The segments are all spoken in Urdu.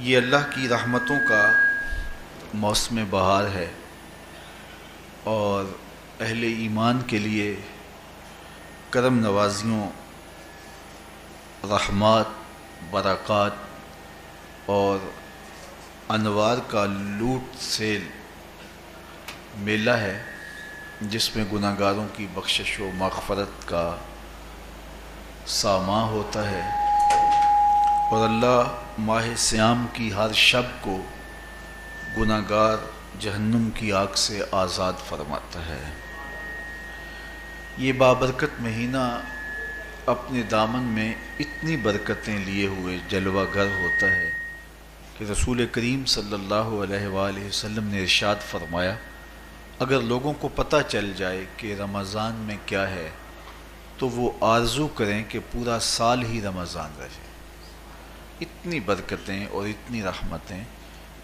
یہ اللہ کی رحمتوں کا موسم بہار ہے اور اہل ایمان کے لیے کرم نوازیوں، رحمات، برکات اور انوار کا لوٹ سیل میلہ ہے، جس میں گناہ گاروں کی بخشش و مغفرت کا ساماں ہوتا ہے اور اللہ ماہ صیام کی ہر شب کو گناہ گار جہنم کی آگ سے آزاد فرماتا ہے۔ یہ بابرکت مہینہ اپنے دامن میں اتنی برکتیں لیے ہوئے جلوہ گر ہوتا ہے کہ رسول کریم صلی اللہ علیہ وآلہ وسلم نے ارشاد فرمایا، اگر لوگوں کو پتہ چل جائے کہ رمضان میں کیا ہے تو وہ آرزو کریں کہ پورا سال ہی رمضان رہے۔ اتنی برکتیں اور اتنی رحمتیں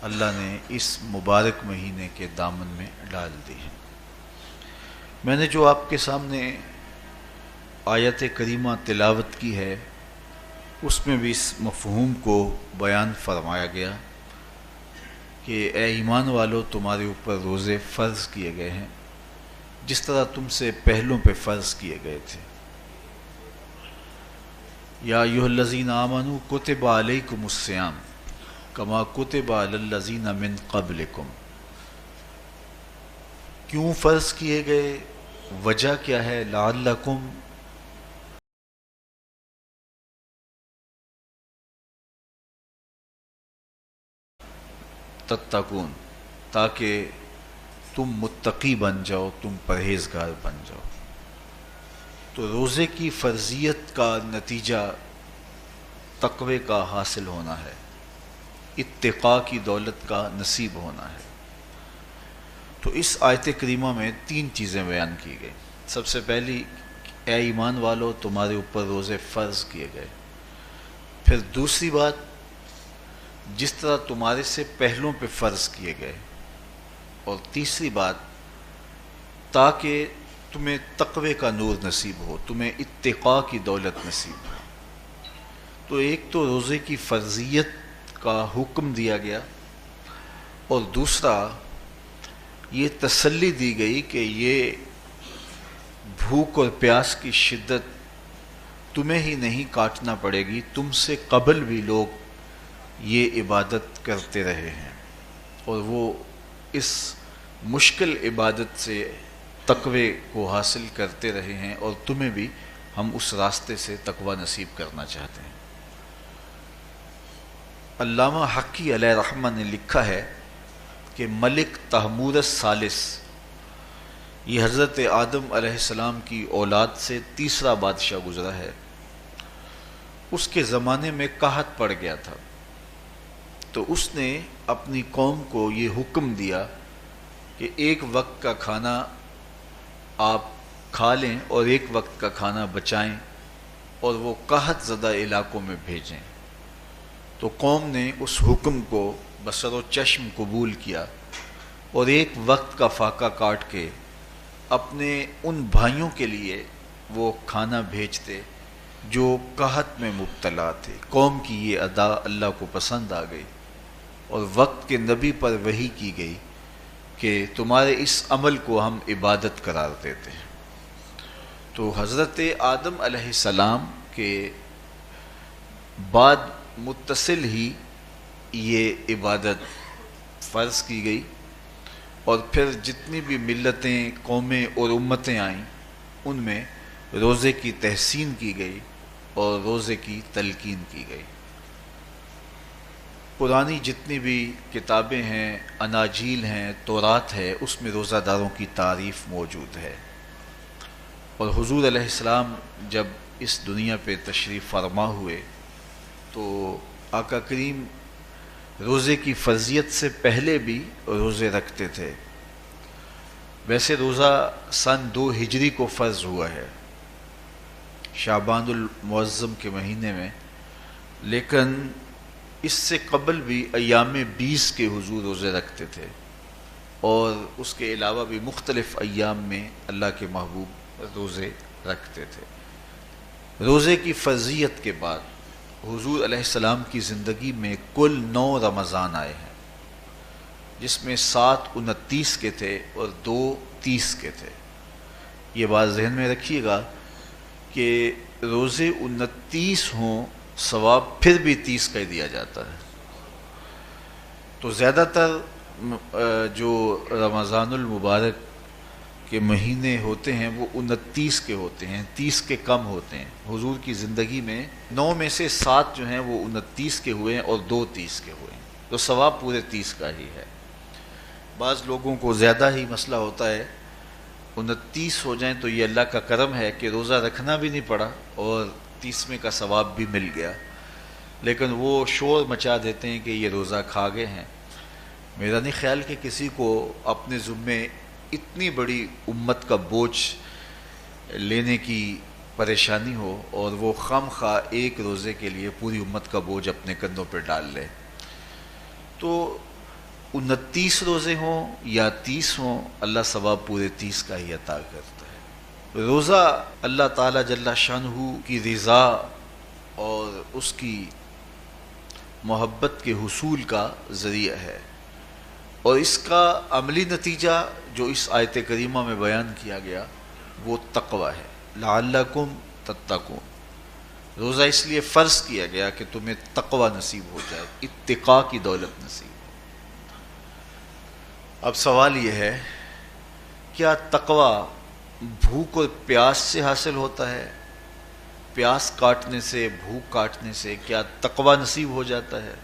اللہ نے اس مبارک مہینے کے دامن میں ڈال دی ہیں۔ میں نے جو آپ کے سامنے آیت کریمہ تلاوت کی ہے، اس میں بھی اس مفہوم کو بیان فرمایا گیا کہ اے ایمان والو، تمہارے اوپر روزے فرض کیے گئے ہیں جس طرح تم سے پہلوں پہ فرض کیے گئے تھے۔ یا ایھا الذین آمنوا کتب علیکم الصیام کما کتب علی الذین من قبلکم۔ کیوں فرض کیے گئے؟ وجہ کیا ہے؟ لعلکم تتقون، تاکہ تم متقی بن جاؤ، تم پرہیزگار بن جاؤ۔ تو روزے کی فرضیت کا نتیجہ تقوی کا حاصل ہونا ہے، اتقاء کی دولت کا نصیب ہونا ہے۔ تو اس آیت کریمہ میں تین چیزیں بیان کی گئی۔ سب سے پہلی، اے ایمان والو، تمہارے اوپر روزے فرض کیے گئے۔ پھر دوسری بات، جس طرح تمہارے سے پہلوں پہ فرض کیے گئے۔ اور تیسری بات، تاکہ تمہیں تقوی کا نور نصیب ہو، تمہیں اتقاء کی دولت نصیب ہو۔ تو ایک تو روزے کی فرضیت کا حکم دیا گیا، اور دوسرا یہ تسلی دی گئی کہ یہ بھوک اور پیاس کی شدت تمہیں ہی نہیں کاٹنا پڑے گی، تم سے قبل بھی لوگ یہ عبادت کرتے رہے ہیں اور وہ اس مشکل عبادت سے تقوی کو حاصل کرتے رہے ہیں، اور تمہیں بھی ہم اس راستے سے تقوی نصیب کرنا چاہتے ہیں۔ علامہ حقی علیہ رحمہ نے لکھا ہے کہ ملک تحمور الثالث، یہ حضرت آدم علیہ السلام کی اولاد سے تیسرا بادشاہ گزرا ہے، اس کے زمانے میں قحط پڑ گیا تھا، تو اس نے اپنی قوم کو یہ حکم دیا کہ ایک وقت کا کھانا آپ کھا لیں اور ایک وقت کا کھانا بچائیں اور وہ قحط زدہ علاقوں میں بھیجیں۔ تو قوم نے اس حکم کو بصر و چشم قبول کیا اور ایک وقت کا فاقہ کاٹ کے اپنے ان بھائیوں کے لیے وہ کھانا بھیجتے جو قحط میں مبتلا تھے۔ قوم کی یہ ادا اللہ کو پسند آ گئی اور وقت کے نبی پر وحی کی گئی کہ تمہارے اس عمل کو ہم عبادت قرار دیتے ہیں۔ تو حضرت آدم علیہ السلام کے بعد متصل ہی یہ عبادت فرض کی گئی، اور پھر جتنی بھی ملتیں، قومیں اور امتیں آئیں، ان میں روزے کی تحسین کی گئی اور روزے کی تلقین کی گئی۔ پرانی جتنی بھی کتابیں ہیں، اناجیل ہیں، تورات ہے، اس میں روزہ داروں کی تعریف موجود ہے۔ اور حضور علیہ السلام جب اس دنیا پہ تشریف فرما ہوئے تو آقا کریم روزے کی فرضیت سے پہلے بھی روزے رکھتے تھے۔ ویسے روزہ سن 2 ہجری کو فرض ہوا ہے، شعبان المعظم کے مہینے میں، لیکن اس سے قبل بھی ایام 20 کے حضور روزے رکھتے تھے، اور اس کے علاوہ بھی مختلف ایام میں اللہ کے محبوب روزے رکھتے تھے۔ روزے کی فرضیت کے بعد حضور علیہ السلام کی زندگی میں کل 9 رمضان آئے ہیں، جس میں 7 29 کے تھے اور 2 30 کے تھے۔ یہ بات ذہن میں رکھیے گا کہ روزے 29 ہوں ثواب پھر بھی 30 کا ہی دیا جاتا ہے۔ تو زیادہ تر جو رمضان المبارک کے مہینے ہوتے ہیں وہ 29 کے ہوتے ہیں، 30 کے کم ہوتے ہیں۔ حضور کی زندگی میں 9 میں سے 7 جو ہیں وہ 29 کے ہوئے ہیں اور 2 30 کے ہوئے ہیں، تو ثواب پورے 30 کا ہی ہے۔ بعض لوگوں کو زیادہ ہی مسئلہ ہوتا ہے، 29 ہو جائیں تو یہ اللہ کا کرم ہے کہ روزہ رکھنا بھی نہیں پڑا اور 30ویں کا ثواب بھی مل گیا، لیکن وہ شور مچا دیتے ہیں کہ یہ روزہ کھا گئے ہیں۔ میرا نہیں خیال کہ کسی کو اپنے ذمے اتنی بڑی امت کا بوجھ لینے کی پریشانی ہو اور وہ خام خواہ ایک روزے کے لیے پوری امت کا بوجھ اپنے کندھوں پہ ڈال لے۔ تو 29 روزے ہوں یا 30 ہوں، اللہ ثواب پورے 30 کا ہی عطا کرتا ہے۔ روزہ اللہ تعالیٰ جل شانہ کی رضا اور اس کی محبت کے حصول کا ذریعہ ہے، اور اس کا عملی نتیجہ جو اس آیت کریمہ میں بیان کیا گیا وہ تقوی ہے۔ لعلکم تتقون، روزہ اس لیے فرض کیا گیا کہ تمہیں تقوی نصیب ہو جائے، اتقاء کی دولت نصیب ہو۔ اب سوال یہ ہے، کیا تقوی بھوک اور پیاس سے حاصل ہوتا ہے؟ پیاس کاٹنے سے، بھوک کاٹنے سے کیا تقوی نصیب ہو جاتا ہے؟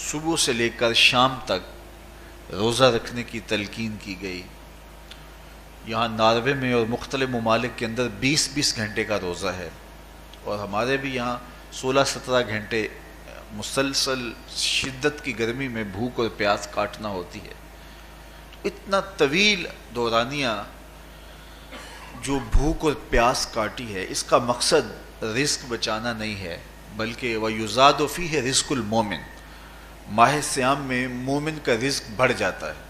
صبح سے لے کر شام تک روزہ رکھنے کی تلقین کی گئی۔ یہاں ناروے میں اور مختلف ممالک کے اندر 20 گھنٹے کا روزہ ہے، اور ہمارے بھی یہاں 16-17 گھنٹے مسلسل شدت کی گرمی میں بھوک اور پیاس کاٹنا ہوتی ہے۔ تو اتنا طویل دورانیہ جو بھوک اور پیاس کاٹی ہے، اس کا مقصد رزق بچانا نہیں ہے، بلکہ وَيُزَادُ فِيهِ رِزْقُ الْمُؤْمِنِ، ماہ سیام میں مومن کا رزق بڑھ جاتا ہے۔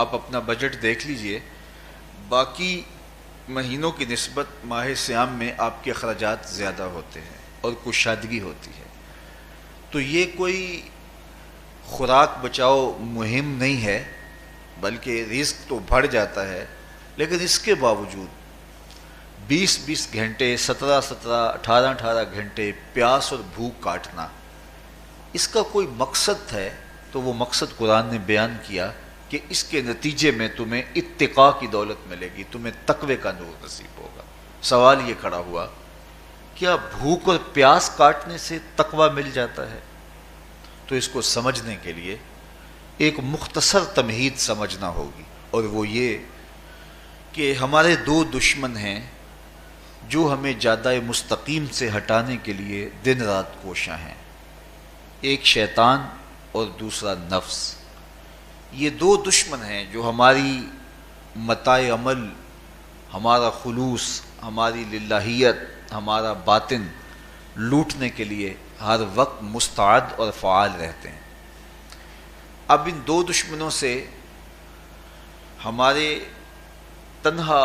آپ اپنا بجٹ دیکھ لیجئے، باقی مہینوں کی نسبت ماہ سیام میں آپ کے اخراجات زیادہ ہوتے ہیں اور کشادگی ہوتی ہے۔ تو یہ کوئی خوراک بچاؤ مہم نہیں ہے، بلکہ رزق تو بڑھ جاتا ہے، لیکن اس کے باوجود 20 گھنٹے، 17 18 گھنٹے پیاس اور بھوک کاٹنا، اس کا کوئی مقصد ہے تو وہ مقصد قرآن نے بیان کیا کہ اس کے نتیجے میں تمہیں اتقاء کی دولت ملے گی، تمہیں تقوی کا نور نصیب ہوگا۔ سوال یہ کھڑا ہوا، کیا بھوک اور پیاس کاٹنے سے تقوی مل جاتا ہے؟ تو اس کو سمجھنے کے لیے ایک مختصر تمہید سمجھنا ہوگی، اور وہ یہ کہ ہمارے 2 دشمن ہیں جو ہمیں جادہ مستقیم سے ہٹانے کے لیے دن رات کوشاں ہیں، ایک شیطان اور دوسرا نفس۔ یہ 2 دشمن ہیں جو ہماری متاع عمل، ہمارا خلوص، ہماری للہیت، ہمارا باطن لوٹنے کے لیے ہر وقت مستعد اور فعال رہتے ہیں۔ اب ان 2 دشمنوں سے ہمارے تنہا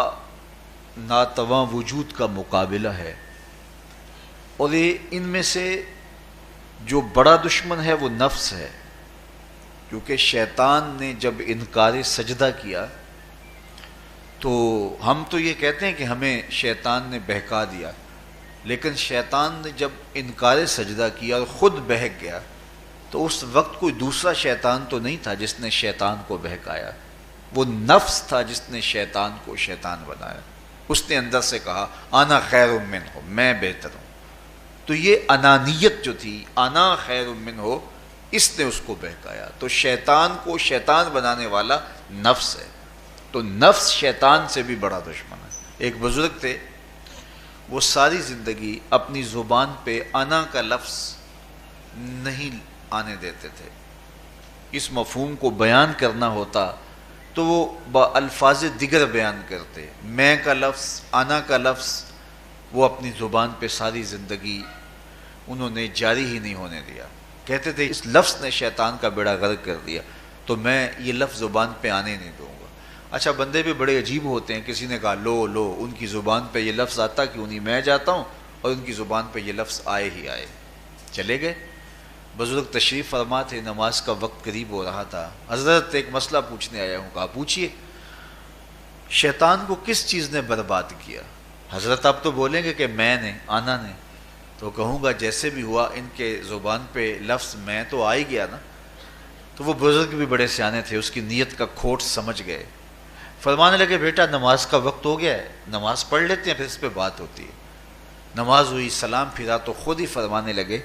ناتواں وجود کا مقابلہ ہے، اور ان میں سے جو بڑا دشمن ہے وہ نفس ہے، کیونکہ شیطان نے جب انکار سجدہ کیا تو ہم تو یہ کہتے ہیں کہ ہمیں شیطان نے بہکا دیا، لیکن شیطان نے جب انکار سجدہ کیا اور خود بہک گیا تو اس وقت کوئی دوسرا شیطان تو نہیں تھا جس نے شیطان کو بہکایا، وہ نفس تھا جس نے شیطان کو شیطان بنایا۔ اس نے اندر سے کہا انا خیر منہ، میں بہتر ہوں۔ تو یہ انانیت جو تھی، انا خیر منہ، اس نے اس کو بہکایا۔ تو شیطان کو شیطان بنانے والا نفس ہے، تو نفس شیطان سے بھی بڑا دشمن ہے۔ ایک بزرگ تھے، وہ ساری زندگی اپنی زبان پہ انا کا لفظ نہیں آنے دیتے تھے۔ اس مفہوم کو بیان کرنا ہوتا تو وہ الفاظ دیگر بیان کرتے، میں کا لفظ، انا کا لفظ وہ اپنی زبان پہ ساری زندگی انہوں نے جاری ہی نہیں ہونے دیا۔ کہتے تھے اس لفظ نے شیطان کا بیڑا غرق کر دیا، تو میں یہ لفظ زبان پہ آنے نہیں دوں گا۔ اچھا، بندے بھی بڑے عجیب ہوتے ہیں، کسی نے کہا لو ان کی زبان پہ یہ لفظ آتا کیوں نہیں، میں جاتا ہوں اور ان کی زبان پہ یہ لفظ آئے ہی آئے. چلے گئے. بزرگ تشریف فرما تھے، نماز کا وقت قریب ہو رہا تھا. حضرت ایک مسئلہ پوچھنے آیا ہوں. کہا پوچھیے. شیطان کو کس چیز نے برباد کیا؟ حضرت آپ تو بولیں گے کہ میں نے، آنا نے. تو کہوں گا جیسے بھی ہوا ان کے زبان پہ لفظ میں تو آ ہی گیا نا. تو وہ بزرگ بھی بڑے سیانے تھے، اس کی نیت کا کھوٹ سمجھ گئے. فرمانے لگے بیٹا نماز کا وقت ہو گیا ہے، نماز پڑھ لیتے ہیں پھر اس پہ بات ہوتی ہے. نماز ہوئی، سلام پھرا تو خود ہی فرمانے لگے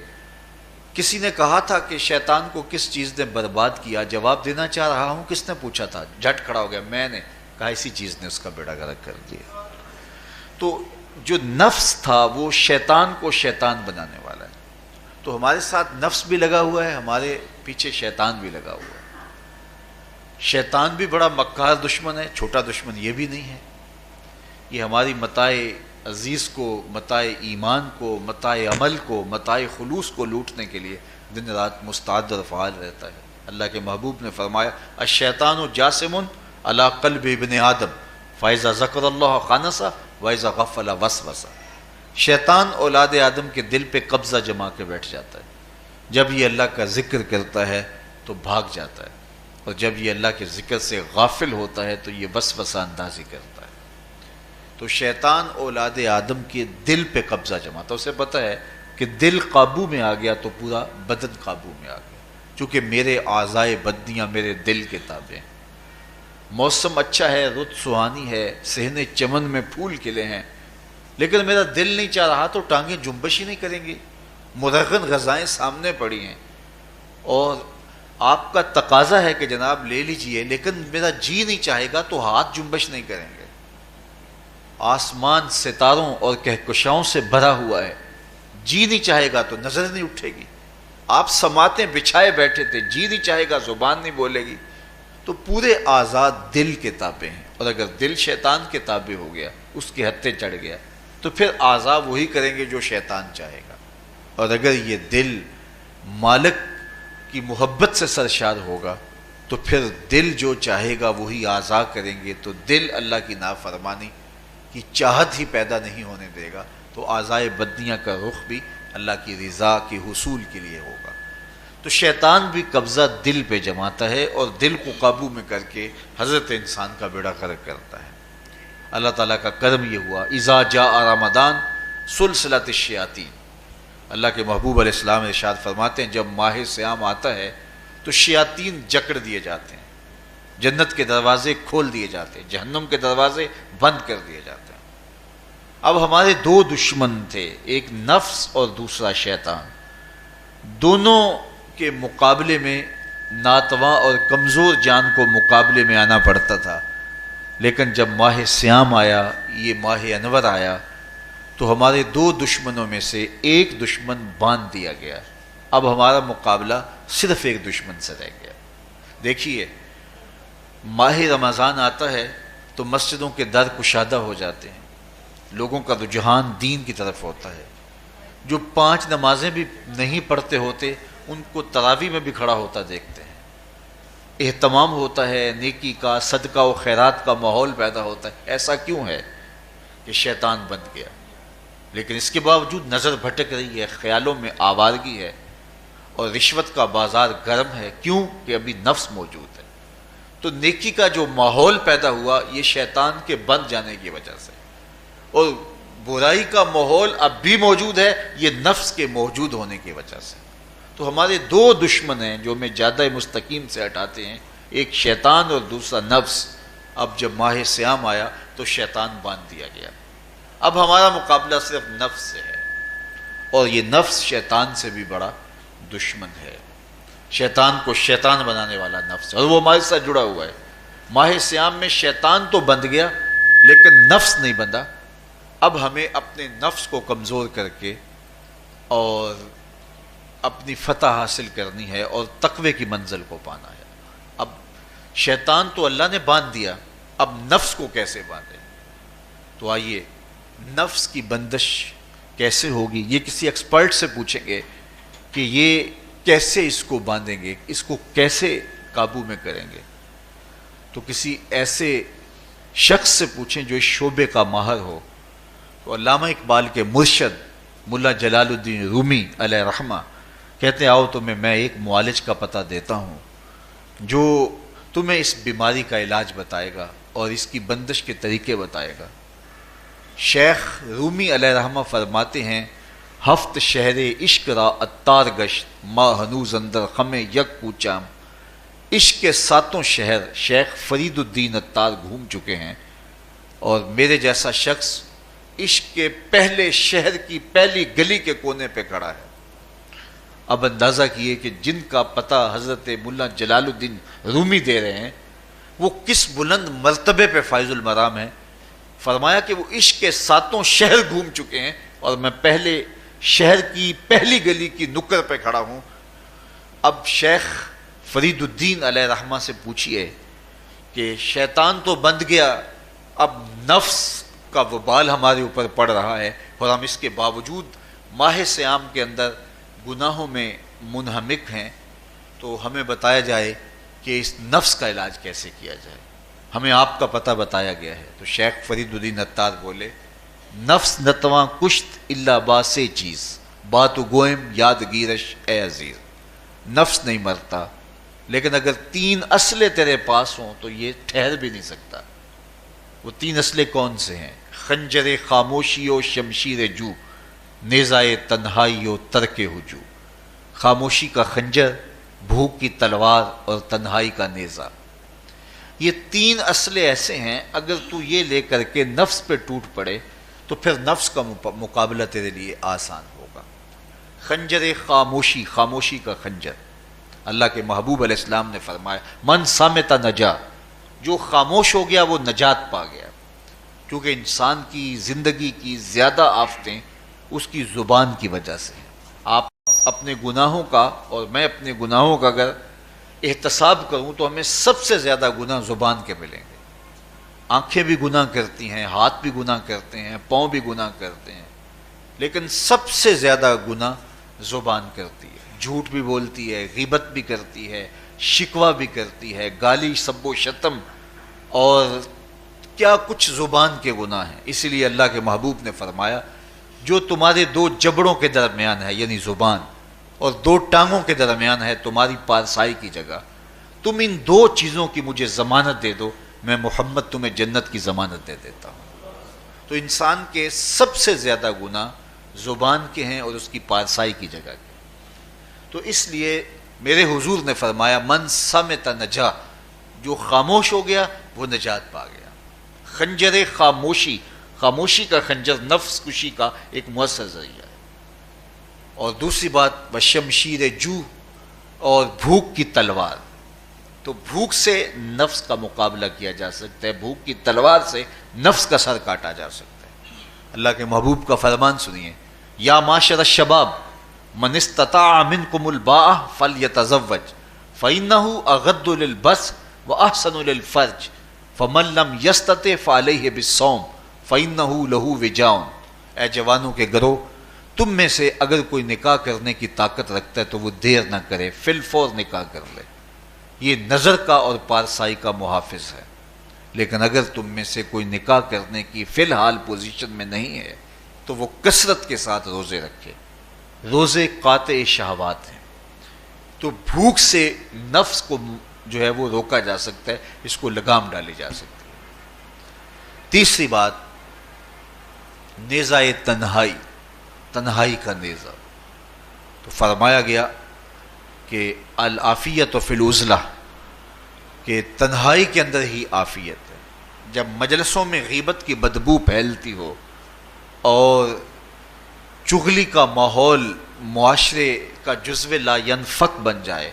کسی نے کہا تھا کہ شیطان کو کس چیز نے برباد کیا، جواب دینا چاہ رہا ہوں کس نے پوچھا تھا. جھٹ کھڑا ہو گیا. میں نے. کہا اسی چیز نے اس کا بیڑا غرق کر دیا. تو جو نفس تھا وہ شیطان کو شیطان بنانے والا ہے. تو ہمارے ساتھ نفس بھی لگا ہوا ہے، ہمارے پیچھے شیطان بھی لگا ہوا ہے. شیطان بھی بڑا مکار دشمن ہے، چھوٹا دشمن یہ بھی نہیں ہے. یہ ہماری متاع عزیز کو، متاع ایمان کو، متاع عمل کو، متاع خلوص کو لوٹنے کے لیے دن رات مستعد اور فعال رہتا ہے. اللہ کے محبوب نے فرمایا الشیطان جاسم علی قلب ابن آدم فاذا ذکر اللہ خانسہ واذا غفل وسوسہ. شیطان اولاد آدم کے دل پہ قبضہ جما کے بیٹھ جاتا ہے. جب یہ اللہ کا ذکر کرتا ہے تو بھاگ جاتا ہے، اور جب یہ اللہ کے ذکر سے غافل ہوتا ہے تو یہ وسوسہ اندازی کرتا ہے. تو شیطان اولاد آدم کے دل پہ قبضہ جماتا ہے. اسے پتہ ہے کہ دل قابو میں آ گیا تو پورا بدن قابو میں آ گیا، چونکہ میرے اعضائے بدنیاں میرے دل کے تابع ہیں. موسم اچھا ہے، رت سہانی ہے، صحن چمن میں پھول کھلے ہیں، لیکن میرا دل نہیں چاہ رہا تو ٹانگیں جنبش ہی نہیں کریں گی. مرغن غذائیں سامنے پڑی ہیں اور آپ کا تقاضا ہے کہ جناب لے لیجئے، لیکن میرا جی نہیں چاہے گا تو ہاتھ جنبش نہیں کریں گے. آسمان ستاروں اور کہکشاؤں سے بھرا ہوا ہے، جی نہیں چاہے گا تو نظر نہیں اٹھے گی. آپ سماعتیں بچھائے بیٹھے تھے، جی نہیں چاہے گا زبان نہیں بولے گی. تو پورے آزاد دل کے تابع ہیں، اور اگر دل شیطان کے تابع ہو گیا، اس کے ہتھے چڑھ گیا، تو پھر اعضاء وہی کریں گے جو شیطان چاہے گا. اور اگر یہ دل مالک کی محبت سے سرشار ہوگا تو پھر دل جو چاہے گا وہی اعضاء کریں گے. تو دل اللہ کی نافرمانی کی چاہت ہی پیدا نہیں ہونے دے گا، تو اعضائے بدنیاں کا رخ بھی اللہ کی رضا کے حصول کے لیے ہوگا. تو شیطان بھی قبضہ دل پہ جماتا ہے اور دل کو قابو میں کر کے حضرت انسان کا بیڑا غرق کرتا ہے. اللہ تعالیٰ کا کرم یہ ہوا اذا جاء رمضان سلسلۃ الشیاطین. اللہ کے محبوب علیہ السلام ارشاد فرماتے ہیں جب ماہ صیام آتا ہے تو شیاطین جکڑ دیے جاتے ہیں، جنت کے دروازے کھول دیے جاتے ہیں، جہنم کے دروازے بند کر دیے جاتے ہیں. اب ہمارے دو دشمن تھے، ایک نفس اور دوسرا شیطان. دونوں کے مقابلے میں ناتواں اور کمزور جان کو مقابلے میں آنا پڑتا تھا. لیکن جب ماہ صیام آیا، یہ ماہ انور آیا، تو ہمارے دو دشمنوں میں سے ایک دشمن باندھ دیا گیا. اب ہمارا مقابلہ صرف ایک دشمن سے رہ گیا. دیکھیے ماہ رمضان آتا ہے تو مسجدوں کے در کشادہ ہو جاتے ہیں، لوگوں کا رجحان دین کی طرف ہوتا ہے. جو 5 نمازیں بھی نہیں پڑھتے ہوتے ان کو تراویح میں بھی کھڑا ہوتا دیکھتے ہیں. اہتمام ہوتا ہے، نیکی کا، صدقہ و خیرات کا ماحول پیدا ہوتا ہے. ایسا کیوں ہے کہ شیطان بند گیا؟ لیکن اس کے باوجود نظر بھٹک رہی ہے، خیالوں میں آوارگی ہے، اور رشوت کا بازار گرم ہے. کیوں؟ کہ ابھی نفس موجود ہے. تو نیکی کا جو ماحول پیدا ہوا یہ شیطان کے بند جانے کی وجہ سے، اور برائی کا ماحول اب بھی موجود ہے یہ نفس کے موجود ہونے کی وجہ سے. تو ہمارے دو دشمن ہیں جو ہمیں جادہ مستقیم سے ہٹاتے ہیں، ایک شیطان اور دوسرا نفس. اب جب ماہ صیام آیا تو شیطان باندھ دیا گیا. اب ہمارا مقابلہ صرف نفس سے ہے، اور یہ نفس شیطان سے بھی بڑا دشمن ہے. شیطان کو شیطان بنانے والا نفس ہے، اور وہ ہمارے ساتھ جڑا ہوا ہے. ماہ صیام میں شیطان تو بند گیا لیکن نفس نہیں بندھا. اب ہمیں اپنے نفس کو کمزور کر کے اور اپنی فتح حاصل کرنی ہے اور تقوی کی منزل کو پانا ہے. اب شیطان تو اللہ نے باندھ دیا، اب نفس کو کیسے باندھے؟ تو آئیے نفس کی بندش کیسے ہوگی یہ کسی ایکسپرٹ سے پوچھیں گے کہ یہ کیسے اس کو باندھیں گے، اس کو کیسے قابو میں کریں گے. تو کسی ایسے شخص سے پوچھیں جو اس شعبے کا ماہر ہو. تو علامہ اقبال کے مرشد ملا جلال الدین رومی علیہ رحمہ کہتے آؤ تمہیں میں ایک معالج کا پتہ دیتا ہوں جو تمہیں اس بیماری کا علاج بتائے گا اور اس کی بندش کے طریقے بتائے گا۔ شیخ رومی علیہ رحمہ فرماتے ہیں ہفت شہر عشق را اتار گشت ما ہنوز اندر خم یک کوچام۔ عشق کے ساتوں شہر شیخ فرید الدین اتار گھوم چکے ہیں اور میرے جیسا شخص عشق کے پہلے شہر کی پہلی گلی کے کونے پہ کھڑا ہے۔ اب اندازہ کیے کہ جن کا پتہ حضرت ملا جلال الدین رومی دے رہے ہیں وہ کس بلند مرتبے پہ فائز المرام ہے۔ فرمایا کہ وہ عشق کے ساتوں شہر گھوم چکے ہیں اور میں پہلے شہر کی پہلی گلی کی نکر پہ کھڑا ہوں۔ اب شیخ فرید الدین علیہ رحمہ سے پوچھئے کہ شیطان تو بند گیا، اب نفس کا وبال ہمارے اوپر پڑ رہا ہے اور ہم اس کے باوجود ماہ صیام کے اندر گناہوں میں منہمک ہیں، تو ہمیں بتایا جائے کہ اس نفس کا علاج کیسے کیا جائے، ہمیں آپ کا پتہ بتایا گیا ہے۔ تو شیخ فرید الدین اتار بولے نفس نتواں کشت الا باسے چیز بات گوئم یاد گیرش اے عزیز۔ نفس نہیں مرتا لیکن اگر تین اسلحے تیرے پاس ہوں تو یہ ٹھہر بھی نہیں سکتا۔ وہ تین اسلحے کون سے ہیں؟ خنجر خاموشی و شمشیر جو، نیزائے تنہائی و ترک ہجو۔ خاموشی کا خنجر، بھوک کی تلوار اور تنہائی کا نیزہ، یہ تین اسلحے ایسے ہیں اگر تو یہ لے کر کے نفس پہ ٹوٹ پڑے تو پھر نفس کا مقابلہ تیرے لیے آسان ہوگا۔ خنجر خاموشی، خاموشی کا خنجر، اللہ کے محبوب علیہ السلام نے فرمایا من صامت نجا، جو خاموش ہو گیا وہ نجات پا گیا، کیونکہ انسان کی زندگی کی زیادہ آفتیں اس کی زبان کی وجہ سے ہیں۔ آپ اپنے گناہوں کا اور میں اپنے گناہوں کا اگر احتساب کروں تو ہمیں سب سے زیادہ گناہ زبان کے ملیں گے۔ آنکھیں بھی گناہ کرتی ہیں، ہاتھ بھی گناہ کرتے ہیں، پاؤں بھی گناہ کرتے ہیں، لیکن سب سے زیادہ گناہ زبان کرتی ہے۔ جھوٹ بھی بولتی ہے، غیبت بھی کرتی ہے، شکوہ بھی کرتی ہے، گالی سب و شتم اور کیا کچھ زبان کے گناہ ہیں۔ اسی لیے اللہ کے محبوب نے فرمایا جو تمہارے دو جبڑوں کے درمیان ہے یعنی زبان اور دو ٹانگوں کے درمیان ہے تمہاری پارسائی کی جگہ، تم ان دو چیزوں کی مجھے ضمانت دے دو، میں محمد تمہیں جنت کی ضمانت دے دیتا ہوں۔ تو انسان کے سب سے زیادہ گناہ زبان کے ہیں اور اس کی پارسائی کی جگہ کے۔ تو اس لیے میرے حضور نے فرمایا من صمت نجا، جو خاموش ہو گیا وہ نجات پا گیا۔ خنجر خاموشی، خاموشی کا خنجر نفس کشی کا ایک مؤثر ذریعہ ہے۔ اور دوسری بات وشمشیر جو، اور بھوک کی تلوار، تو بھوک سے نفس کا مقابلہ کیا جا سکتا ہے، بھوک کی تلوار سے نفس کا سر کاٹا جا سکتا ہے۔ اللہ کے محبوب کا فرمان سنیے یا معاشر الشباب من استطاع منکم الباء فلیتزوج فإنہ اغض للبصر واحسن للفرج فمن لم یستطع فعلیہ بالصوم فإنہ لہ وجاء۔ اے جوانوں کے گروہ، تم میں سے اگر کوئی نکاح کرنے کی طاقت رکھتا ہے تو وہ دیر نہ کرے، فی الفور نکاح کر لے، یہ نظر کا اور پارسائی کا محافظ ہے۔ لیکن اگر تم میں سے کوئی نکاح کرنے کی فی الحال پوزیشن میں نہیں ہے تو وہ کثرت کے ساتھ روزے رکھے۔ روزے قاطع شہوات ہیں، تو بھوک سے نفس کو جو ہے وہ روکا جا سکتا ہے، اس کو لگام ڈالی جا سکتی ہے۔ تیسری بات نیزہ تنہائی، تنہائی کا نیزہ، تو فرمایا گیا کہ العافیت فی العزلہ، کہ تنہائی کے اندر ہی عافیت ہے۔ جب مجلسوں میں غیبت کی بدبو پھیلتی ہو اور چغلی کا ماحول معاشرے کا جزو لا ینفک بن جائے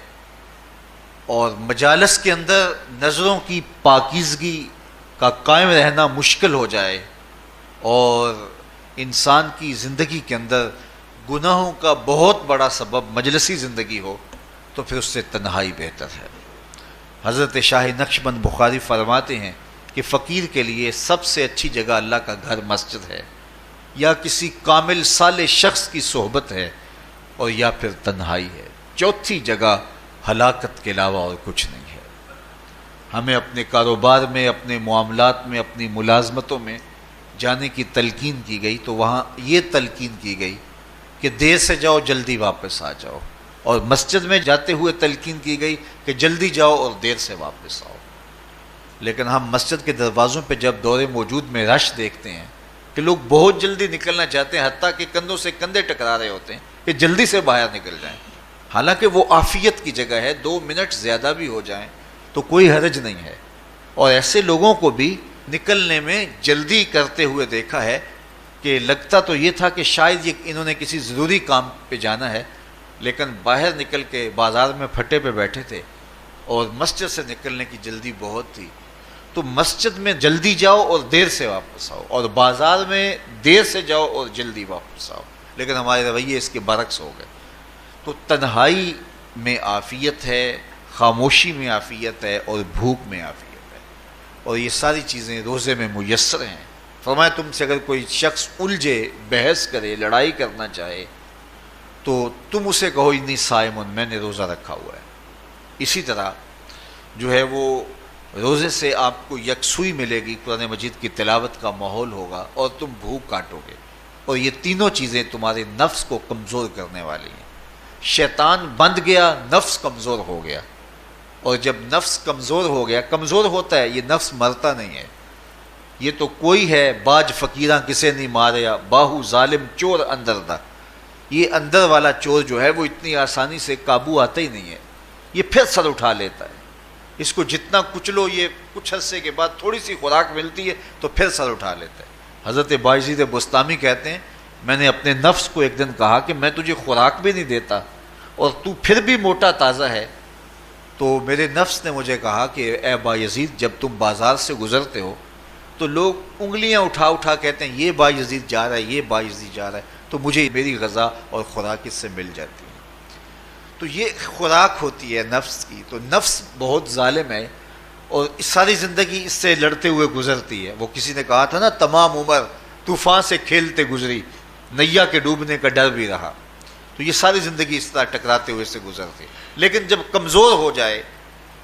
اور مجالس کے اندر نظروں کی پاکیزگی کا قائم رہنا مشکل ہو جائے اور انسان کی زندگی کے اندر گناہوں کا بہت بڑا سبب مجلسی زندگی ہو تو پھر اس سے تنہائی بہتر ہے۔ حضرت شاہ نقشبند بخاری فرماتے ہیں کہ فقیر کے لیے سب سے اچھی جگہ اللہ کا گھر مسجد ہے، یا کسی کامل صالح شخص کی صحبت ہے، اور یا پھر تنہائی ہے۔ چوتھی جگہ ہلاکت کے علاوہ اور کچھ نہیں ہے۔ ہمیں اپنے کاروبار میں، اپنے معاملات میں، اپنی ملازمتوں میں جانے کی تلقین کی گئی تو وہاں یہ تلقین کی گئی کہ دیر سے جاؤ جلدی واپس آ جاؤ، اور مسجد میں جاتے ہوئے تلقین کی گئی کہ جلدی جاؤ اور دیر سے واپس آؤ۔ لیکن ہم مسجد کے دروازوں پہ جب دور موجود میں رش دیکھتے ہیں کہ لوگ بہت جلدی نکلنا چاہتے ہیں، حتیٰ کہ کندھوں سے کندھے ٹکرا رہے ہوتے ہیں کہ جلدی سے باہر نکل جائیں، حالانکہ وہ عافیت کی جگہ ہے، 2 منٹ زیادہ بھی ہو جائیں تو کوئی حرج نہیں ہے۔ اور ایسے لوگوں کو بھی نکلنے میں جلدی کرتے ہوئے دیکھا ہے کہ لگتا تو یہ تھا کہ شاید یہ انہوں نے کسی ضروری کام پہ جانا ہے، لیکن باہر نکل کے بازار میں پھٹے پہ بیٹھے تھے اور مسجد سے نکلنے کی جلدی بہت تھی۔ تو مسجد میں جلدی جاؤ اور دیر سے واپس آؤ، اور بازار میں دیر سے جاؤ اور جلدی واپس آؤ، لیکن ہمارے رویے اس کے برعکس ہو گئے۔ تو تنہائی میں عافیت ہے، خاموشی میں عافیت ہے، اور بھوک میں عافیت ہے، اور یہ ساری چیزیں روزے میں میسر ہیں۔ فرمایا تم سے اگر کوئی شخص الجھے، بحث کرے، لڑائی کرنا چاہے تو تم اسے کہو انی صائم، میں نے روزہ رکھا ہوا ہے۔ اسی طرح جو ہے وہ روزے سے آپ کو یکسوئی ملے گی، قرآن مجید کی تلاوت کا ماحول ہوگا، اور تم بھوک کاٹو گے، اور یہ تینوں چیزیں تمہارے نفس کو کمزور کرنے والی ہیں۔ شیطان بند گیا، نفس کمزور ہو گیا، اور جب نفس کمزور ہو گیا، کمزور ہوتا ہے، یہ نفس مرتا نہیں ہے۔ یہ تو کوئی ہے باج فقیراں کسے نہیں ماریا، باہو ظالم چور اندر دا، یہ اندر والا چور جو ہے وہ اتنی آسانی سے قابو آتا ہی نہیں ہے، یہ پھر سر اٹھا لیتا ہے۔ اس کو جتنا کچلو، یہ کچھ عرصے کے بعد تھوڑی سی خوراک ملتی ہے تو پھر سر اٹھا لیتا ہے۔ حضرت بایزید بستامی کہتے ہیں میں نے اپنے نفس کو ایک دن کہا کہ میں تجھے خوراک بھی نہیں دیتا اور تو پھر بھی موٹا تازہ ہے، تو میرے نفس نے مجھے کہا کہ اے بایزید جب تم بازار سے گزرتے ہو تو لوگ انگلیاں اٹھا اٹھا کہتے ہیں یہ بایزید جا رہا ہے، یہ بایزید جا رہا ہے، تو مجھے میری غذا اور خوراک اس سے مل جاتی ہے۔ تو یہ خوراک ہوتی ہے نفس کی۔ تو نفس بہت ظالم ہے، اور ساری زندگی اس سے لڑتے ہوئے گزرتی ہے۔ وہ کسی نے کہا تھا نا تمام عمر طوفان سے کھیلتے گزری، نیا کے ڈوبنے کا ڈر بھی رہا۔ تو یہ ساری زندگی اس طرح ٹکراتے ہوئے سے گزرتی ہے، لیکن جب کمزور ہو جائے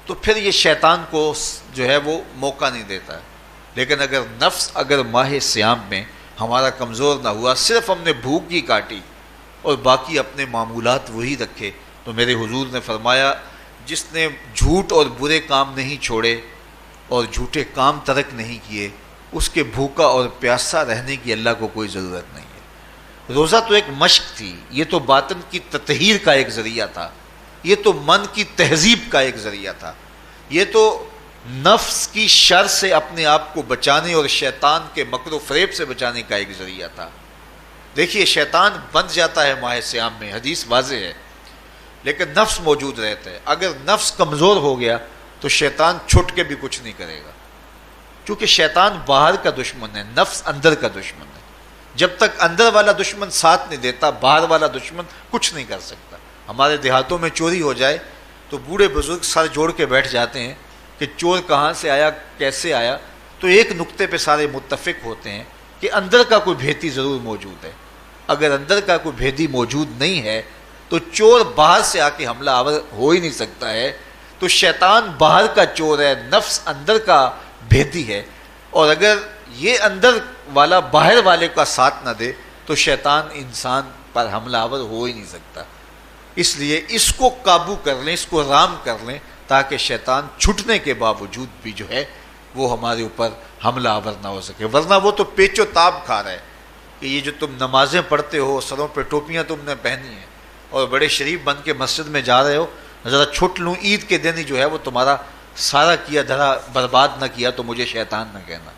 تو پھر یہ شیطان کو جو ہے وہ موقع نہیں دیتا ہے۔ لیکن اگر نفس اگر ماہ صیام میں ہمارا کمزور نہ ہوا، صرف ہم نے بھوک ہی کاٹی اور باقی اپنے معمولات وہی رکھے، تو میرے حضور نے فرمایا جس نے جھوٹ اور برے کام نہیں چھوڑے اور جھوٹے کام ترک نہیں کیے، اس کے بھوکا اور پیاسا رہنے کی اللہ کو کوئی ضرورت نہیں ہے۔ روزہ تو ایک مشق تھی، یہ تو باطن کی تطہیر کا ایک ذریعہ تھا، یہ تو من کی تہذیب کا ایک ذریعہ تھا، یہ تو نفس کی شر سے اپنے آپ کو بچانے اور شیطان کے مکر و فریب سے بچانے کا ایک ذریعہ تھا۔ دیکھیے شیطان بند جاتا ہے ماہ صیام میں، حدیث واضح ہے، لیکن نفس موجود رہتا ہے۔ اگر نفس کمزور ہو گیا تو شیطان چھٹ کے بھی کچھ نہیں کرے گا، کیونکہ شیطان باہر کا دشمن ہے، نفس اندر کا دشمن ہے۔ جب تک اندر والا دشمن ساتھ نہیں دیتا، باہر والا دشمن کچھ نہیں کر سکتا۔ ہمارے دیہاتوں میں چوری ہو جائے تو بوڑھے بزرگ سر جوڑ کے بیٹھ جاتے ہیں کہ چور کہاں سے آیا، کیسے آیا، تو ایک نقطے پہ سارے متفق ہوتے ہیں کہ اندر کا کوئی بھیتی ضرور موجود ہے۔ اگر اندر کا کوئی بھیتی موجود نہیں ہے تو چور باہر سے آ کے حملہ آور ہو ہی نہیں سکتا ہے۔ تو شیطان باہر کا چور ہے، نفس اندر کا بھیتی ہے، اور اگر یہ اندر والا باہر والے کا ساتھ نہ دے تو شیطان انسان پر حملہ آور ہو ہی نہیں سکتا۔ اس لیے اس کو قابو کر لیں، اس کو رام کر لیں، تاکہ شیطان چھٹنے کے باوجود بھی جو ہے وہ ہمارے اوپر حملہ آور نہ ہو سکے۔ ورنہ وہ تو پیچ و تاب کھا رہا ہے کہ یہ جو تم نمازیں پڑھتے ہو، سروں پہ ٹوپیاں تم نے پہنی ہیں اور بڑے شریف بن کے مسجد میں جا رہے ہو، ذرا چھٹ لوں عید کے دن ہی جو ہے وہ تمہارا سارا کیا دھرا برباد نہ کیا تو مجھے شیطان نہ کہنا۔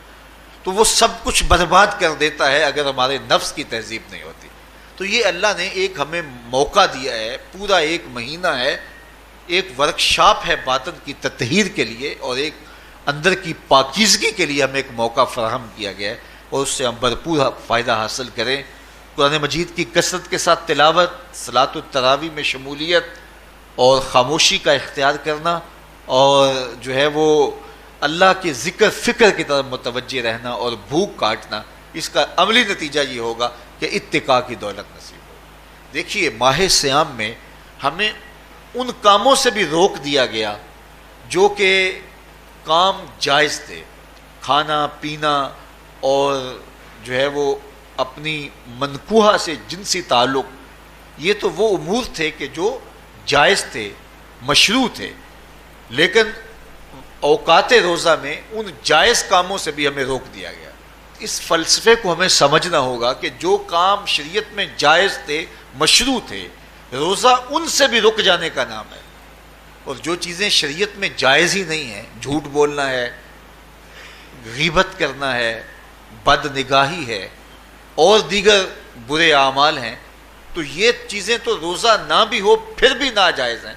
تو وہ سب کچھ برباد کر دیتا ہے اگر ہمارے نفس کی تہذیب نہیں ہوتی۔ تو یہ اللہ نے ایک ہمیں موقع دیا ہے، پورا ایک مہینہ ہے، ایک ورکشاپ ہے باطن کی تطہیر کے لیے، اور ایک اندر کی پاکیزگی کے لیے ہمیں ایک موقع فراہم کیا گیا ہے، اور اس سے ہم بھرپور فائدہ حاصل کریں۔ قرآن مجید کی کثرت کے ساتھ تلاوت، صلاۃ التراویح میں شمولیت، اور خاموشی کا اختیار کرنا، اور جو ہے وہ اللہ کے ذکر فکر کی طرف متوجہ رہنا اور بھوک کاٹنا، اس کا عملی نتیجہ یہ ہوگا کہ اتقاء کی دولت نصیب ہوگی۔ دیکھیے ماہ صیام میں ہمیں ان کاموں سے بھی روک دیا گیا جو کہ کام جائز تھے، کھانا پینا اور جو ہے وہ اپنی منکوحہ سے جنسی تعلق، یہ تو وہ امور تھے کہ جو جائز تھے، مشروع تھے، لیکن اوقات روزہ میں ان جائز کاموں سے بھی ہمیں روک دیا گیا۔ اس فلسفے کو ہمیں سمجھنا ہوگا کہ جو کام شریعت میں جائز تھے، مشروع تھے، روزہ ان سے بھی رک جانے کا نام ہے، اور جو چیزیں شریعت میں جائز ہی نہیں ہیں، جھوٹ بولنا ہے، غیبت کرنا ہے، بد نگاہی ہے، اور دیگر برے اعمال ہیں، تو یہ چیزیں تو روزہ نہ بھی ہو پھر بھی ناجائز ہیں۔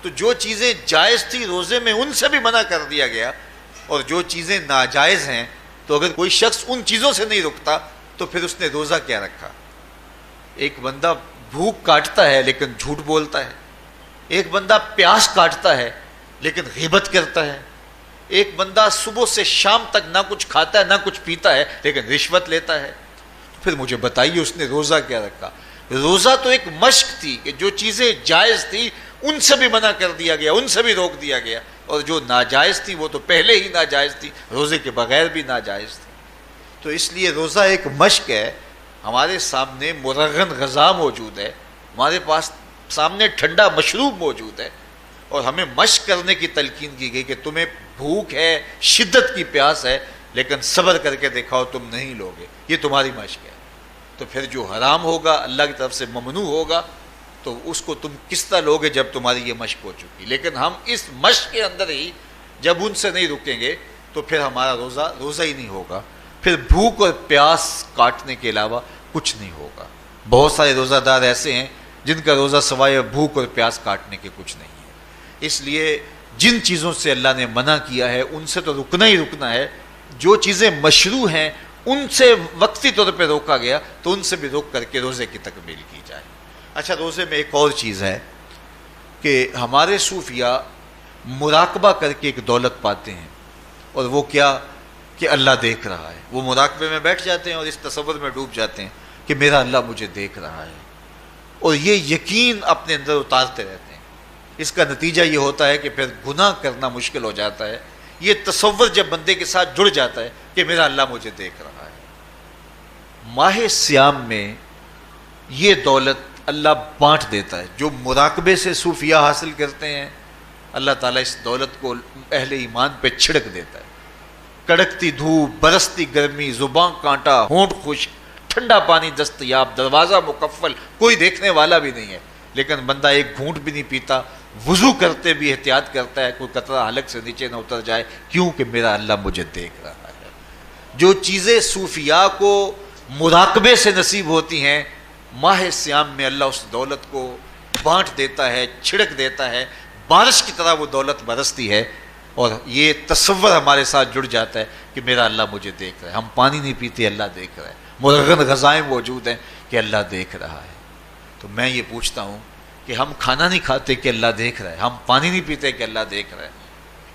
تو جو چیزیں جائز تھی روزے میں ان سے بھی منع کر دیا گیا، اور جو چیزیں ناجائز ہیں تو اگر کوئی شخص ان چیزوں سے نہیں رکتا تو پھر اس نے روزہ کیا رکھا؟ ایک بندہ بھوک کاٹتا ہے لیکن جھوٹ بولتا ہے، ایک بندہ پیاس کاٹتا ہے لیکن غیبت کرتا ہے، ایک بندہ صبح سے شام تک نہ کچھ کھاتا ہے نہ کچھ پیتا ہے لیکن رشوت لیتا ہے، پھر مجھے بتائیے اس نے روزہ کیا رکھا؟ روزہ تو ایک مشق تھی کہ جو چیزیں جائز تھی ان سے بھی منع کر دیا گیا، ان سے بھی روک دیا گیا، اور جو ناجائز تھی وہ تو پہلے ہی ناجائز تھی، روزے کے بغیر بھی ناجائز تھی۔ تو اس لیے روزہ ایک مشق ہے، ہمارے سامنے مرغن غذا موجود ہے، ہمارے پاس سامنے ٹھنڈا مشروب موجود ہے، اور ہمیں مشق کرنے کی تلقین کی گئی کہ تمہیں بھوک ہے، شدت کی پیاس ہے، لیکن صبر کر کے دکھاؤ تم نہیں لوگے، یہ تمہاری مشق ہے۔ تو پھر جو حرام ہوگا، اللہ کی طرف سے ممنوع ہوگا، تو اس کو تم کس طرح لوگے جب تمہاری یہ مشق ہو چکی؟ لیکن ہم اس مشق کے اندر ہی جب ان سے نہیں رکیں گے تو پھر ہمارا روزہ ہی نہیں ہوگا، پھر بھوک اور پیاس کاٹنے کے علاوہ کچھ نہیں ہوگا۔ بہت سارے روزہ دار ایسے ہیں جن کا روزہ سوائے بھوک اور پیاس کاٹنے کے کچھ نہیں ہے۔ اس لیے جن چیزوں سے اللہ نے منع کیا ہے ان سے تو رکنا ہی رکنا ہے، جو چیزیں مشروع ہیں ان سے وقتی طور پہ روکا گیا تو ان سے بھی روک کر کے روزے کی تکمیل کی جائے۔ اچھا، روزے میں ایک اور چیز ہے کہ ہمارے صوفیاء مراقبہ کر کے ایک دولت پاتے ہیں، اور وہ کیا کہ اللہ دیکھ رہا ہے۔ وہ مراقبے میں بیٹھ جاتے ہیں اور اس تصور میں ڈوب جاتے ہیں کہ میرا اللہ مجھے دیکھ رہا ہے، اور یہ یقین اپنے اندر اتارتے رہتے ہیں۔ اس کا نتیجہ یہ ہوتا ہے کہ پھر گناہ کرنا مشکل ہو جاتا ہے۔ یہ تصور جب بندے کے ساتھ جڑ جاتا ہے کہ میرا اللہ مجھے دیکھ رہا ہے۔ ماہ سیام میں یہ دولت اللہ بانٹ دیتا ہے۔ جو مراقبے سے صوفیاء حاصل کرتے ہیں، اللہ تعالیٰ اس دولت کو اہل ایمان پہ چھڑک دیتا ہے۔ کڑکتی دھوپ، برستی گرمی، زبان کانٹا، ہونٹ خشک، ٹھنڈا پانی دستیاب، دروازہ مقفل، کوئی دیکھنے والا بھی نہیں ہے، لیکن بندہ ایک گھونٹ بھی نہیں پیتا، وضو کرتے بھی احتیاط کرتا ہے کوئی قطرہ حلق سے نیچے نہ اتر جائے، کیوں کہ میرا اللہ مجھے دیکھ رہا ہے۔ جو چیزیں صوفیاء کو مراقبے سے نصیب ہوتی ہیں، ماہ سیام میں اللہ اس دولت کو بانٹ دیتا ہے، چھڑک دیتا ہے، بارش کی طرح وہ دولت برستی ہے، اور یہ تصور ہمارے ساتھ جڑ جاتا ہے کہ میرا اللہ مجھے دیکھ رہا ہے۔ ہم پانی نہیں پیتے، اللہ دیکھ رہا ہے، مرغن غذائیں موجود ہیں کہ اللہ دیکھ رہا ہے۔ تو میں یہ پوچھتا ہوں کہ ہم کھانا نہیں کھاتے کہ اللہ دیکھ رہا ہے، ہم پانی نہیں پیتے کہ اللہ دیکھ رہا ہے،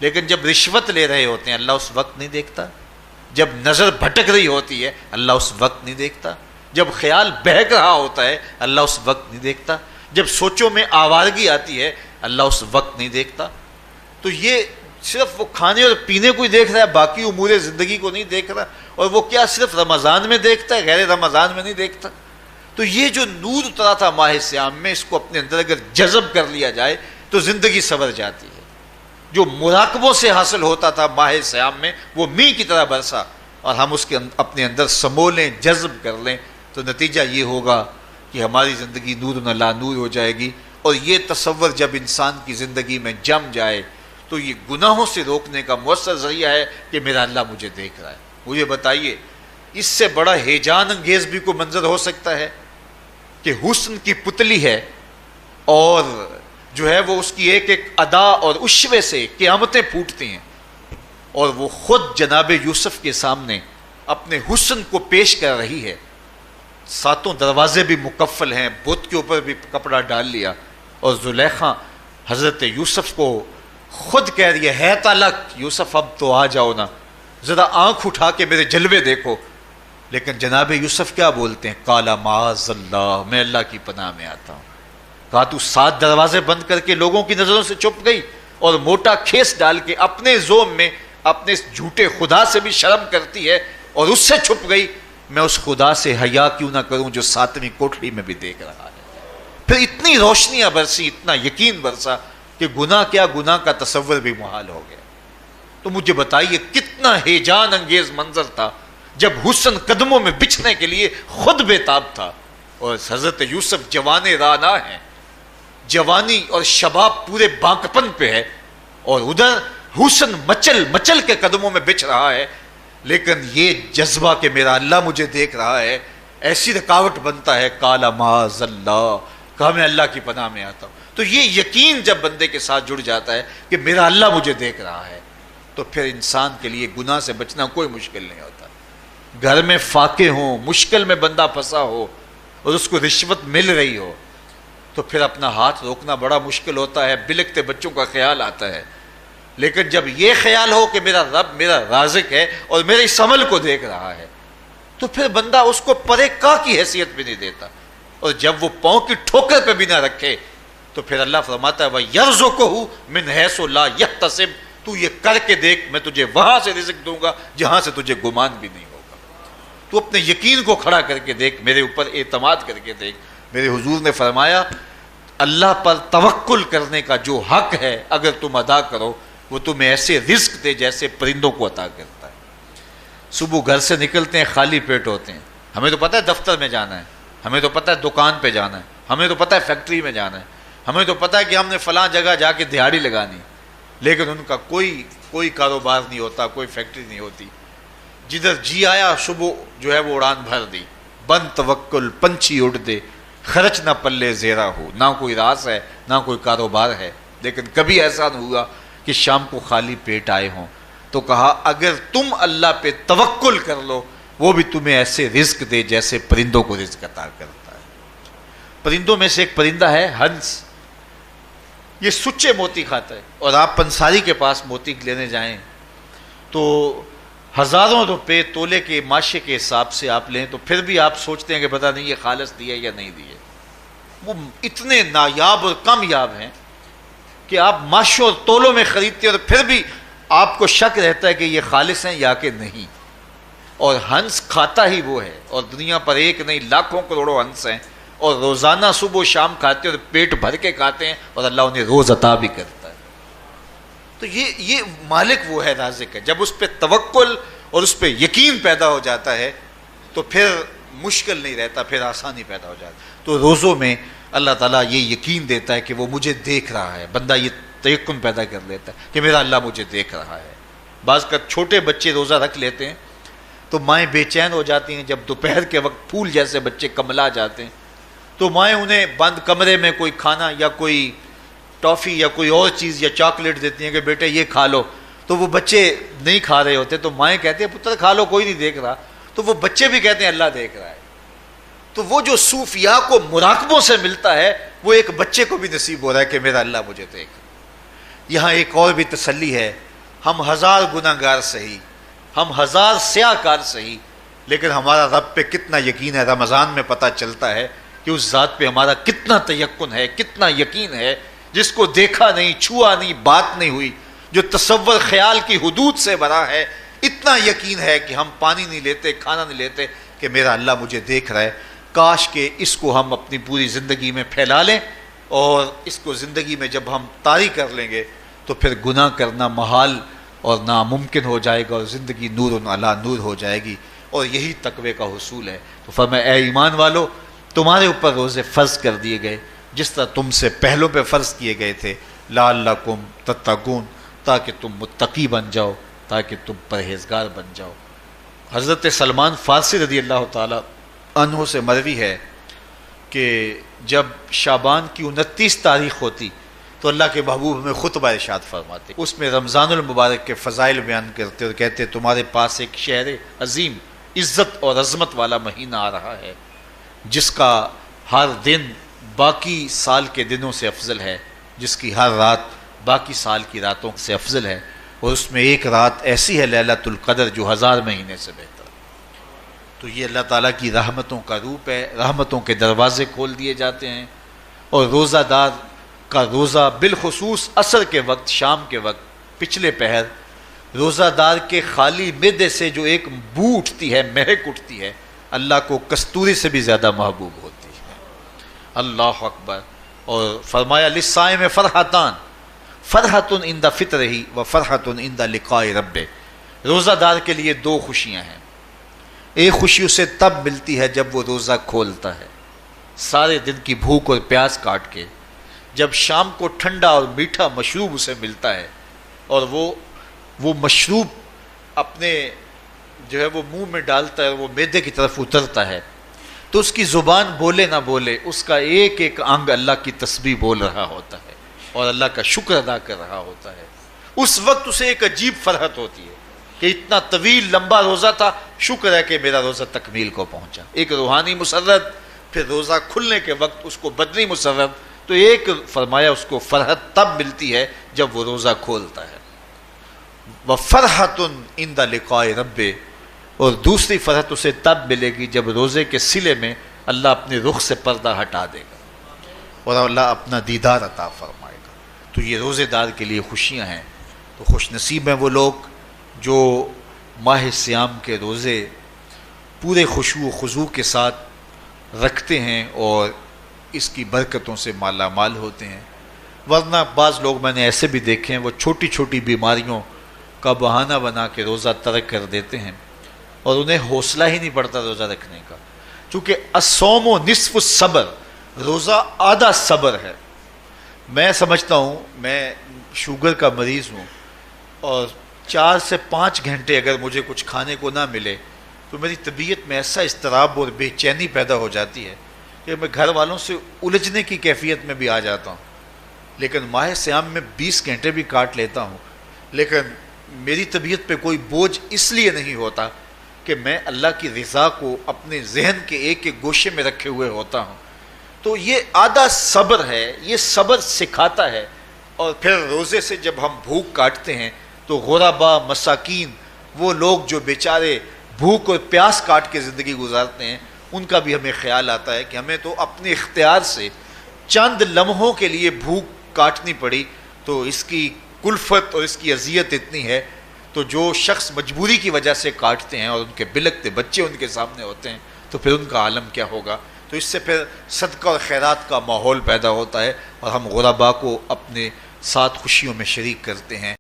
لیکن جب رشوت لے رہے ہوتے ہیں اللہ اس وقت نہیں دیکھتا؟ جب نظر بھٹک رہی ہوتی ہے اللہ اس وقت نہیں دیکھتا؟ جب خیال بہک رہا ہوتا ہے اللہ اس وقت نہیں دیکھتا؟ جب سوچوں میں آوارگی آتی ہے اللہ اس وقت نہیں دیکھتا؟ تو یہ صرف وہ کھانے اور پینے کو ہی دیکھ رہا ہے، باقی امور زندگی کو نہیں دیکھ رہا، اور وہ کیا صرف رمضان میں دیکھتا ہے، غیر رمضان میں نہیں دیکھتا؟ تو یہ جو نور اترا تھا ماہ سیام میں، اس کو اپنے اندر اگر جذب کر لیا جائے تو زندگی سنور جاتی ہے۔ جو مراقبوں سے حاصل ہوتا تھا ماہ سیام میں، وہ میںہ کی طرح برسا، اور ہم اس کے اپنے اندر سمولیں، جذب کر لیں، تو نتیجہ یہ ہوگا کہ ہماری زندگی نور نہ لا نور ہو جائے گی۔ اور یہ تصور جب انسان کی زندگی میں جم جائے تو یہ گناہوں سے روکنے کا مؤثر ذریعہ ہے کہ میرا اللہ مجھے دیکھ رہا ہے۔ مجھے بتائیے اس سے بڑا ہیجان انگیز بھی کوئی منظر ہو سکتا ہے کہ حسن کی پتلی ہے، اور جو ہے وہ اس کی ایک ایک ادا اور اشوے سے قیامتیں پھوٹتی ہیں، اور وہ خود جناب یوسف کے سامنے اپنے حسن کو پیش کر رہی ہے، ساتوں دروازے بھی مکفل ہیں، بت کے اوپر بھی کپڑا ڈال لیا، اور زلیخا حضرت یوسف کو خود کہہ رہی ہے تالک یوسف اب تو آ جاؤ نا، ذرا آنکھ اٹھا کے میرے جلوے دیکھو۔ لیکن جناب یوسف کیا بولتے ہیں؟ قال معاذ اللہ، میں اللہ کی پناہ میں آتا ہوں۔ کہا تو 7 دروازے بند کر کے لوگوں کی نظروں سے چھپ گئی، اور موٹا کھیس ڈال کے اپنے زوم میں اپنے اس جھوٹے خدا سے بھی شرم کرتی ہے اور اس سے چھپ گئی، میں اس خدا سے حیا کیوں نہ کروں جو 7ویں کوٹھڑی میں بھی دیکھ رہا ہے۔ پھر اتنی روشنیاں برسی، اتنا یقین برسا کہ گناہ کیا، گناہ کا تصور بھی محال ہو گیا۔ تو مجھے بتائیے کتنا ہیجان انگیز منظر تھا جب حسن قدموں میں بچھنے کے لیے خود بے تاب تھا، اور حضرت یوسف جوان رانا ہیں، جوانی اور شباب پورے باقپن پہ ہے، اور ادھر حسن مچل مچل کے قدموں میں بچھ رہا ہے، لیکن یہ جذبہ کہ میرا اللہ مجھے دیکھ رہا ہے ایسی رکاوٹ بنتا ہے، قال معاذ اللہ، کہا میں اللہ کی پناہ میں آتا ہوں۔ تو یہ یقین جب بندے کے ساتھ جڑ جاتا ہے کہ میرا اللہ مجھے دیکھ رہا ہے، تو پھر انسان کے لیے گناہ سے بچنا کوئی مشکل نہیں ہوتا۔ گھر میں فاقے ہوں، مشکل میں بندہ پھنسا ہو اور اس کو رشوت مل رہی ہو، تو پھر اپنا ہاتھ روکنا بڑا مشکل ہوتا ہے، بلکتے بچوں کا خیال آتا ہے۔ لیکن جب یہ خیال ہو کہ میرا رب میرا رازق ہے اور میرے اس عمل کو دیکھ رہا ہے، تو پھر بندہ اس کو پرے کا کی حیثیت بھی نہیں دیتا، اور جب وہ پاؤں کی ٹھوکر پہ بھی نہ رکھے تو پھر اللہ فرماتا ہے وَيَرْزُقُهُ مِنْ حَيْثُ لَا يَحْتَسِبُ، تو یہ کر کے دیکھ میں تجھے وہاں سے رزق دوں گا جہاں سے تجھے گمان بھی نہیں ہوگا۔ تو اپنے یقین کو کھڑا کر کے دیکھ، میرے اوپر اعتماد کر کے دیکھ۔ میرے حضور نے فرمایا اللہ پر توکل کرنے کا جو حق ہے اگر تم ادا کرو، وہ تمہیں ایسے رزق دے جیسے پرندوں کو عطا کرتا ہے۔ صبح گھر سے نکلتے ہیں خالی پیٹ ہوتے ہیں، ہمیں تو پتہ ہے دفتر میں جانا ہے، ہمیں تو پتہ ہے دکان پہ جانا ہے، ہمیں تو پتہ ہے فیکٹری میں جانا ہے، ہمیں تو پتہ ہے کہ ہم نے فلاں جگہ جا کے دہاڑی لگانی، لیکن ان کا کوئی کاروبار نہیں ہوتا، کوئی فیکٹری نہیں ہوتی۔ جدھر جی آیا صبح جو ہے وہ اڑان بھر دی، بند توکل پنچھی اڑ دے، خرچ نہ پلے زیرا ہو، نہ کوئی راس ہے نہ کوئی کاروبار ہے، لیکن کبھی ایسا نہ ہوا کہ شام کو خالی پیٹ آئے ہوں۔ تو کہا اگر تم اللہ پہ توکل کر لو، وہ بھی تمہیں ایسے رزق دے جیسے پرندوں کو رزق عطا کرتا ہے۔ پرندوں میں سے ایک پرندہ ہے ہنس، یہ سچے موتی کھاتا ہے، اور آپ پنساری کے پاس موتی لینے جائیں تو ہزاروں روپے تولے کے ماشے کے حساب سے آپ لیں تو پھر بھی آپ سوچتے ہیں کہ پتہ نہیں یہ خالص دیے یا نہیں دیے۔ وہ اتنے نایاب اور کامیاب ہیں کہ آپ ماشوں اور تولوں میں خریدتے ہیں اور پھر بھی آپ کو شک رہتا ہے کہ یہ خالص ہیں یا کہ نہیں۔ اور ہنس کھاتا ہی وہ ہے، اور دنیا پر ایک نہیں لاکھوں کروڑوں ہنس ہیں، اور روزانہ صبح و شام کھاتے ہیں اور پیٹ بھر کے کھاتے ہیں، اور اللہ انہیں روز عطا بھی کرتا ہے۔ تو یہ مالک وہ ہے، رازق ہے۔ جب اس پہ توکل اور اس پہ یقین پیدا ہو جاتا ہے تو پھر مشکل نہیں رہتا، پھر آسانی پیدا ہو جاتا ہے۔ تو روزوں میں اللہ تعالیٰ یہ یقین دیتا ہے کہ وہ مجھے دیکھ رہا ہے، بندہ یہ تیقن پیدا کر لیتا ہے کہ میرا اللہ مجھے دیکھ رہا ہے۔ بعض کا چھوٹے بچے روزہ رکھ لیتے ہیں تو مائیں بے چین ہو جاتی ہیں، جب دوپہر کے وقت پھول جیسے بچے کملا جاتے ہیں تو مائیں انہیں بند کمرے میں کوئی کھانا یا کوئی ٹافی یا کوئی اور چیز یا چاکلیٹ دیتی ہیں کہ بیٹے یہ کھا لو، تو وہ بچے نہیں کھا رہے ہوتے تو مائیں کہتے ہیں پتر کھا لو، کوئی نہیں دیکھ رہا، تو وہ بچے بھی کہتے ہیں اللہ دیکھ رہا ہے۔ تو وہ جو صوفیاء کو مراقبوں سے ملتا ہے وہ ایک بچے کو بھی نصیب ہو رہا ہے کہ میرا اللہ مجھے دیکھ رہا ہے۔ یہاں ایک اور بھی تسلی ہے، ہم ہزار گناہ گار سہی، ہم ہزار سیاہ کار سہی، لیکن ہمارا رب پہ کتنا یقین ہے رمضان میں پتہ چلتا ہے کہ اس ذات پہ ہمارا کتنا تیقن ہے، کتنا یقین ہے، جس کو دیکھا نہیں، چھوا نہیں، بات نہیں ہوئی، جو تصور خیال کی حدود سے بھرا ہے، اتنا یقین ہے کہ ہم پانی نہیں لیتے، کھانا نہیں لیتے کہ میرا اللہ مجھے دیکھ رہا ہے۔ کاش کہ اس کو ہم اپنی پوری زندگی میں پھیلا لیں، اور اس کو زندگی میں جب ہم طاری کر لیں گے تو پھر گناہ کرنا محال اور ناممکن ہو جائے گا، اور زندگی نور علی نور ہو جائے گی، اور یہی تقوی کا حصول ہے۔ تو فرمایا اے ایمان والو، تمہارے اوپر روزے فرض کر دیے گئے جس طرح تم سے پہلوں پہ فرض کیے گئے تھے، لعلکم تتقون، تاکہ تم متقی بن جاؤ، تاکہ تم پرہیزگار بن جاؤ۔ حضرت سلمان فارسی رضی اللہ تعالی عنہ سے مروی ہے کہ جب شعبان کی 29 تاریخ ہوتی تو اللہ کے محبوب ہمیں خطبہ ارشاد فرماتے، اس میں رمضان المبارک کے فضائل بیان کرتے اور کہتے تمہارے پاس ایک شہر عظیم عزت اور عظمت والا مہینہ آ رہا ہے، جس کا ہر دن باقی سال کے دنوں سے افضل ہے، جس کی ہر رات باقی سال کی راتوں سے افضل ہے، اور اس میں ایک رات ایسی ہے لیلۃ القدر جو 1000 مہینے سے بہتر۔ تو یہ اللہ تعالیٰ کی رحمتوں کا روپ ہے، رحمتوں کے دروازے کھول دیے جاتے ہیں، اور روزہ دار کا روزہ بالخصوص عصر کے وقت، شام کے وقت، پچھلے پہر، روزہ دار کے خالی معدے سے جو ایک بو اٹھتی ہے، مہک اٹھتی ہے، اللہ کو کستوری سے بھی زیادہ محبوب ہوتی ہے۔ اللہ اکبر. اور فرمایا للصائم فرحتان، فرحت عند فطرہ و فرحت عند لقاء ربہ. روزہ دار کے لیے دو خوشیاں ہیں. ایک خوشی اسے تب ملتی ہے جب وہ روزہ کھولتا ہے، سارے دن کی بھوک اور پیاس کاٹ کے، جب شام کو ٹھنڈا اور میٹھا مشروب اسے ملتا ہے اور وہ مشروب اپنے جو ہے وہ منہ میں ڈالتا ہے، وہ معدے کی طرف اترتا ہے، تو اس کی زبان بولے نہ بولے اس کا ایک ایک انگ اللہ کی تسبیح بول رہا ہوتا ہے اور اللہ کا شکر ادا کر رہا ہوتا ہے. اس وقت اسے ایک عجیب فرحت ہوتی ہے کہ اتنا طویل لمبا روزہ تھا، شکر ہے کہ میرا روزہ تکمیل کو پہنچا. ایک روحانی مسرت، پھر روزہ کھلنے کے وقت اس کو بدنی مسرت. تو ایک فرمایا اس کو فرحت تب ملتی ہے جب وہ روزہ کھولتا ہے، وَفَرْحَةٌ عِنْدَ لِقَاءِ رَبِّهِ. اور دوسری فرحت اسے تب ملے گی جب روزے کے صلے میں اللہ اپنے رخ سے پردہ ہٹا دے گا اور اللہ اپنا دیدار عطا فرمائے گا. تو یہ روزے دار کے لیے خوشیاں ہیں. تو خوش نصیب ہیں وہ لوگ جو ماہ صیام کے روزے پورے خشوع و خضوع کے ساتھ رکھتے ہیں اور اس کی برکتوں سے مالا مال ہوتے ہیں. ورنہ بعض لوگ میں نے ایسے بھی دیکھے ہیں، وہ چھوٹی چھوٹی بیماریوں کا بہانہ بنا کے روزہ ترک کر دیتے ہیں اور انہیں حوصلہ ہی نہیں پڑتا روزہ رکھنے کا. چونکہ الصوم نصف الصبر، روزہ آدھا صبر ہے. میں سمجھتا ہوں، میں شوگر کا مریض ہوں اور 4 سے 5 گھنٹے اگر مجھے کچھ کھانے کو نہ ملے تو میری طبیعت میں ایسا اضطراب اور بے چینی پیدا ہو جاتی ہے کہ میں گھر والوں سے الجھنے کی کیفیت میں بھی آ جاتا ہوں. لیکن ماہ صیام میں 20 گھنٹے بھی کاٹ لیتا ہوں، لیکن میری طبیعت پہ کوئی بوجھ اس لیے نہیں ہوتا کہ میں اللہ کی رضا کو اپنے ذہن کے ایک ایک گوشے میں رکھے ہوئے ہوتا ہوں. تو یہ آدھا صبر ہے، یہ صبر سکھاتا ہے. اور پھر روزے سے جب ہم بھوک کاٹتے ہیں تو غربا، مساکین، وہ لوگ جو بیچارے بھوک اور پیاس کاٹ کے زندگی گزارتے ہیں، ان کا بھی ہمیں خیال آتا ہے کہ ہمیں تو اپنے اختیار سے چند لمحوں کے لیے بھوک کاٹنی پڑی تو اس کی کلفت اور اس کی اذیت اتنی ہے. تو جو شخص مجبوری کی وجہ سے کاٹتے ہیں اور ان کے بلکتے بچے ان کے سامنے ہوتے ہیں تو پھر ان کا عالم کیا ہوگا. تو اس سے پھر صدقہ اور خیرات کا ماحول پیدا ہوتا ہے اور ہم غربا کو اپنے ساتھ خوشیوں میں شریک کرتے ہیں.